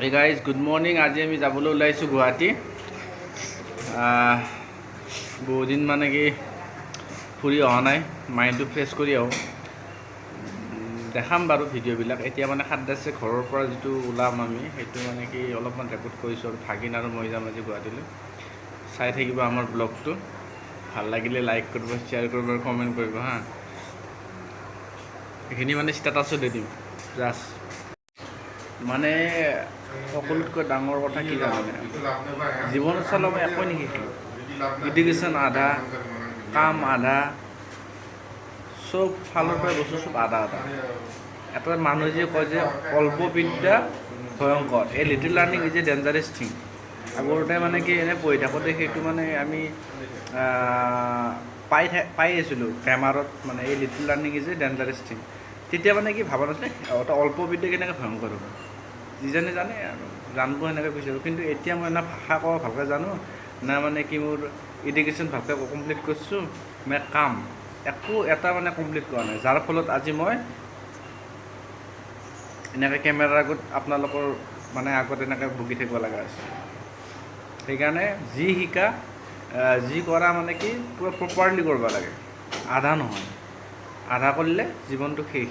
Hey guys, good morning. আজি আমি যাবলৈ ওলাইছোঁ গুৱাহাটী। বহুদিন মানে কি ফুৰি অহা নাই, মাইণ্ডটো ফ্ৰেছ কৰি আহোঁ। দেখাম বাৰু ভিডিঅ'বিলাক। এতিয়া মানে সাতদাছে ঘৰৰ পৰা যিটো ওলাম আমি, সেইটো মানে কি অলপমান ৰেকৰ্ড কৰিছোঁ আৰু ভাগিন আৰু মই যাম আজি গুৱাহাটীলৈ। চাই থাকিব আমাৰ ব্লগটো। ভাল লাগিলে লাইক কৰিব, শ্বেয়াৰ কৰিব আৰু কমেণ্ট কৰিব হা। এইখিনি মানে ষ্টেটাছো দি দিম জাষ্ট। মানে সকলোতকৈ ডাঙৰ কথা কি জানে, জীৱনত চালে মই একোৱে নিশিকিলোঁ। এডুকেশ্যন আধা, কাম আধা, চব ফালৰ পৰা বস্তু চব আধা আধা। এটা মানুহে যে কয় যে অল্প বিদ্যা ভয়ংকৰ, এই little learning is a dangerous thing. আগতে মানে কি এনে পঢ়ি থাকোঁতে সেইটো মানে আমি পাই আছিলোঁ গ্ৰামাৰত, মানে এই little learning is a dangerous thing. তেতিয়া মানে কি ভাবা নাছিলে অল্প বিদ্যা কেনেকৈ ভয়ংকৰ হ'ব। যিজনে জানে আৰু জানিব সেনেকৈ বিচাৰোঁ। কিন্তু এতিয়া মই না ভাষা ক'ব ভালকৈ জানো, না মানে কি মোৰ এডুকেশ্যন ভালকৈ কমপ্লিট কৰিছোঁ, মানে কাম একো এটা মানে কমপ্লিট কৰা নাই। যাৰ ফলত আজি মই এনেকৈ কেমেৰাৰ আগত আপোনালোকৰ মানে আগত এনেকৈ ভুগি থাকিব লগা আছে। সেইকাৰণে যি শিকা, যি কৰা মানে কি পূৰা প্ৰপাৰলি কৰিব লাগে, আধা নহয়। আধা কৰিলে জীৱনটো শেষ।